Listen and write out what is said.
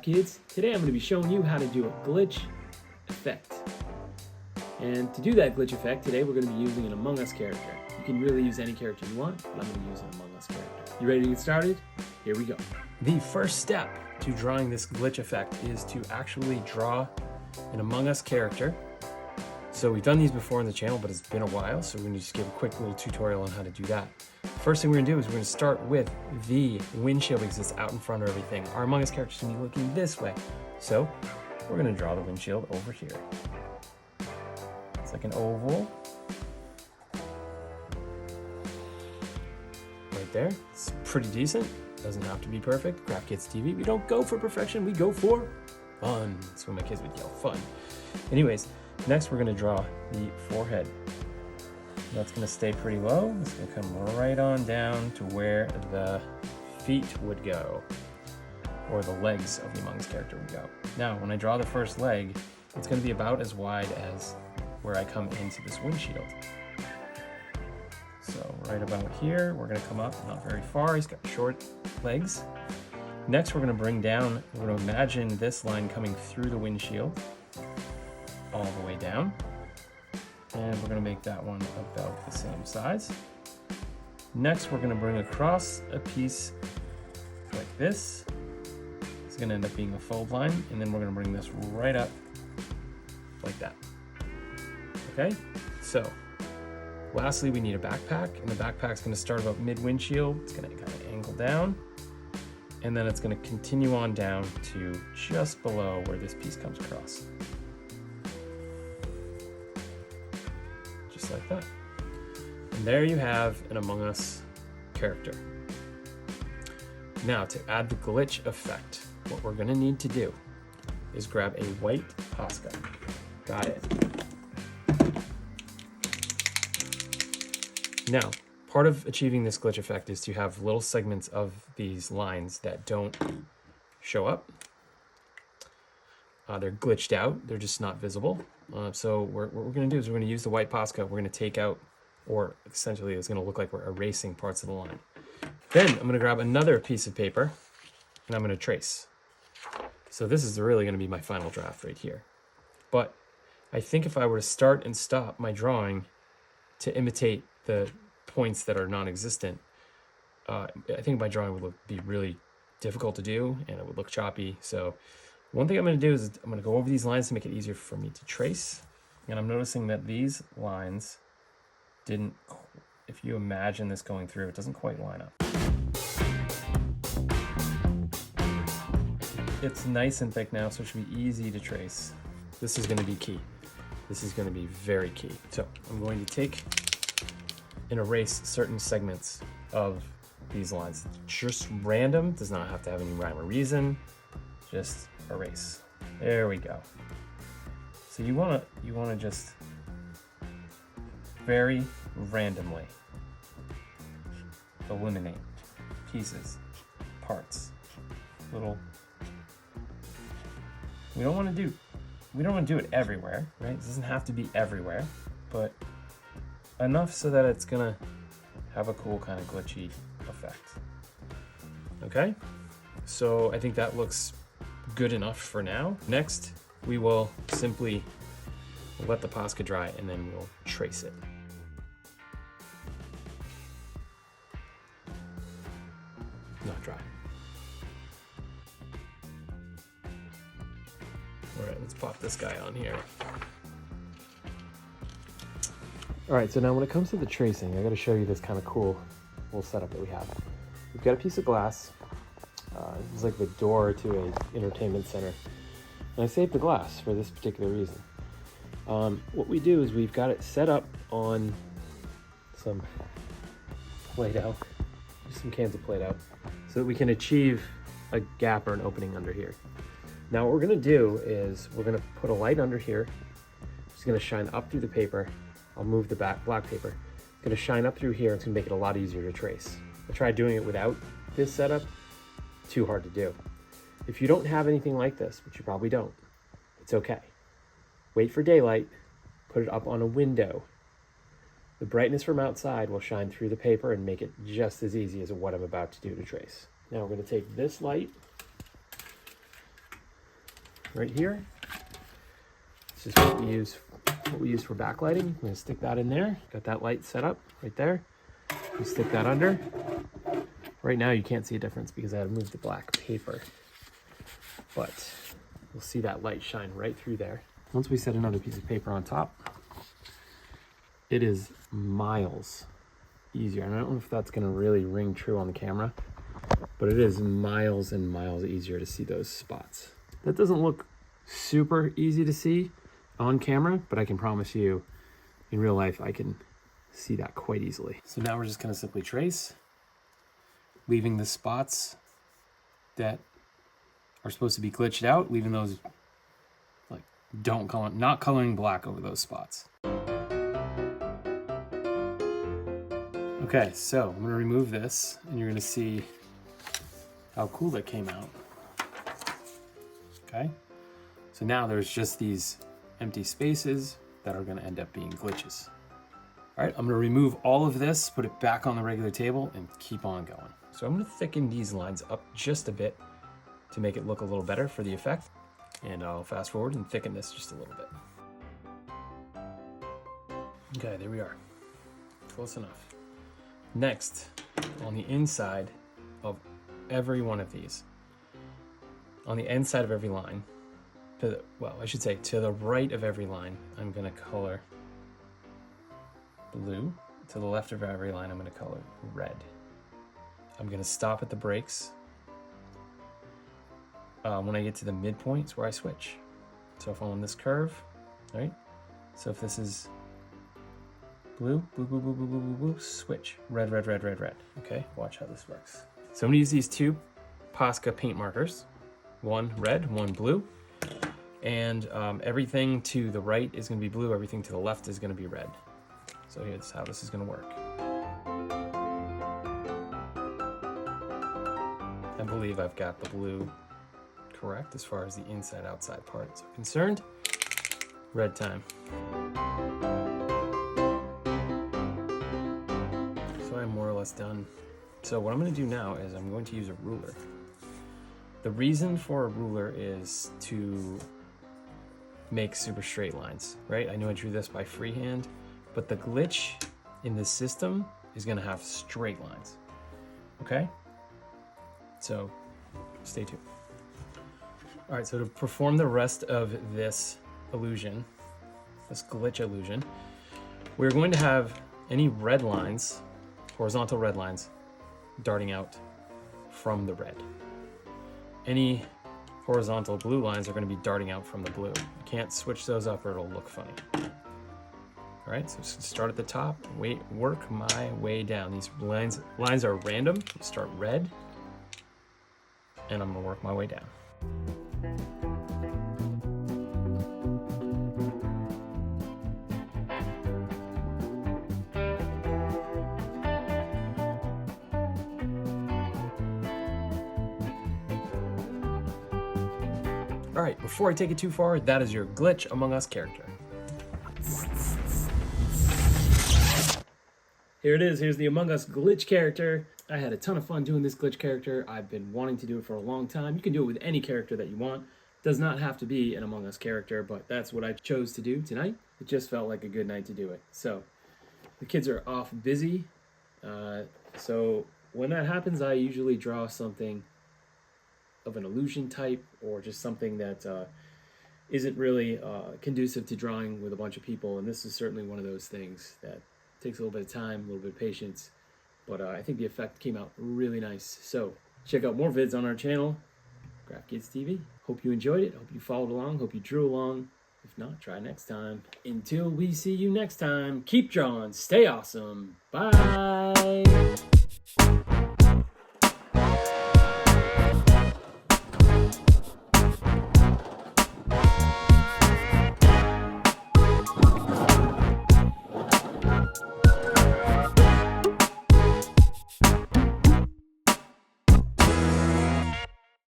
Kids. Today I'm going to be showing you how to do a glitch effect. And to do that glitch effect, today we're going to be using an Among Us character. You can really use any character you want, but I'm going to use an Among Us character. You ready to get started? Here we go. The first step to drawing this glitch effect is to actually draw an Among Us character. So we've done these before on the channel, but it's been a while, so we're going to just give a quick little tutorial on how to do that. First thing we're going to do is we're going to start with the windshield because it's out in front of everything. Our Among Us character is going to be looking this way. So we're going to draw the windshield over here. It's like an oval. Right there. It's pretty decent. Doesn't have to be perfect. Craft Kids TV. We don't go for perfection. We go for fun. That's what my kids would yell, fun. Anyways, next we're going to draw the forehead. That's going to stay pretty low. It's going to come right on down to where the feet would go, or the legs of the Among Us character would go. Now, when I draw the first leg, it's going to be about as wide as where I come into this windshield. So right about here, we're going to come up, not very far. He's got short legs. Next, we're going to bring down, we're going to imagine this line coming through the windshield all the way down. And we're going to make that one about the same size. Next, we're going to bring across a piece like this. It's going to end up being a fold line, and then we're going to bring this right up like that. Okay, so lastly, we need a backpack, and the backpack's going to start about mid-windshield. It's going to kind of angle down, and then it's going to continue on down to just below where this piece comes across. Just like that. And there you have an Among Us character. Now, to add the glitch effect, what we're going to need to do is grab a white Posca. Got it. Now, part of achieving this glitch effect is to have little segments of these lines that don't show up. They're glitched out, they're just not visible. So what we're going to do is we're going to use the white Posca. We're going to take out, or essentially it's going to look like we're erasing parts of the line. Then I'm going to grab another piece of paper and I'm going to trace. So this is really going to be my final draft right here. But I think if I were to start and stop my drawing to imitate the points that are non-existent, I think my drawing would be really difficult to do and it would look choppy. So one thing I'm going to do is I'm going to go over these lines to make it easier for me to trace. And I'm noticing that these lines didn't, if you imagine this going through, it doesn't quite line up. It's nice and thick now, so it should be easy to trace. This is going to be key. This is going to be very key. So I'm going to take and erase certain segments of these lines. Just random, does not have to have any rhyme or reason. Just erase. There we go. So you wanna just very randomly eliminate pieces, parts, little. We don't want to do it everywhere, right? It doesn't have to be everywhere, but enough so that it's gonna have a cool kind of glitchy effect. Okay, so I think that looks good enough for now. Next, we will simply let the Posca dry and then we'll trace it. Not dry. All right, let's pop this guy on here. All right, so now when it comes to the tracing, I got to show you this kind of cool little setup that we have. We've got a piece of glass. It's like the door to an entertainment center. And I saved the glass for this particular reason. What we do is we've got it set up on some Play-Doh, some cans of Play-Doh, so that we can achieve a gap or an opening under here. Now what we're gonna do is we're gonna put a light under here. It's gonna shine up through the paper. I'll move the black paper. It's gonna shine up through here. It's gonna make it a lot easier to trace. I tried doing it without this setup. Too hard to do. If you don't have anything like this, which you probably don't, it's okay. Wait for daylight, put it up on a window. The brightness from outside will shine through the paper and make it just as easy as what I'm about to do to trace. Now we're going to take this light right here. This is what we use for backlighting. I'm gonna stick that in there. Got that light set up right there. You stick that under. Right now you can't see a difference because I had to move the black paper, but you'll see that light shine right through there. Once we set another piece of paper on top, it is miles easier. And I don't know if that's gonna really ring true on the camera, but it is miles and miles easier to see those spots. That doesn't look super easy to see on camera, but I can promise you in real life I can see that quite easily. So now we're just gonna simply trace, leaving the spots that are supposed to be glitched out, leaving those like not coloring black over those spots. Okay, so I'm gonna remove this and you're gonna see how cool that came out. Okay, so now there's just these empty spaces that are gonna end up being glitches. All right, I'm gonna remove all of this, put it back on the regular table and keep on going. So I'm gonna thicken these lines up just a bit to make it look a little better for the effect. And I'll fast forward and thicken this just a little bit. Okay, there we are, close enough. Next, on the inside of every one of these, on the inside of every line, to the right of every line, I'm gonna color blue. To the left of every line, I'm gonna color red. I'm gonna stop at the breaks. When I get to the midpoints where I switch. So if I'm on this curve, right? So if this is blue, switch, red. Okay, watch how this works. So I'm gonna use these two Posca paint markers, one red, one blue. And everything to the right is gonna be blue, everything to the left is gonna be red. So here's how this is gonna work. I believe I've got the blue correct as far as the inside-outside parts are concerned. Red time. So I'm more or less done. So what I'm gonna do now is I'm going to use a ruler. The reason for a ruler is to make super straight lines, right? I know I drew this by freehand, but the glitch in this system is gonna have straight lines, okay? So stay tuned. All right, so to perform the rest of this illusion, this glitch illusion, we're going to have any red lines, horizontal red lines, darting out from the red. Any horizontal blue lines are going to be darting out from the blue. You can't switch those up or it'll look funny. All right, so start at the top, work my way down. These lines are random. You start red, and I'm gonna work my way down. All right, before I take it too far, that is your Glitch Among Us character. Here it is, here's the Among Us glitch character. I had a ton of fun doing this glitch character. I've been wanting to do it for a long time. You can do it with any character that you want. Does not have to be an Among Us character, but that's what I chose to do tonight. It just felt like a good night to do it. So, the kids are off busy. So when that happens, I usually draw something of an illusion type or just something that isn't really conducive to drawing with a bunch of people. And this is certainly one of those things that takes a little bit of time, a little bit of patience, but I think the effect came out really nice. So check out more vids on our channel, Graph Kids TV. Hope you enjoyed it. Hope you followed along. Hope you drew along. If not, try next time. Until we see you next time, keep drawing, stay awesome. Bye.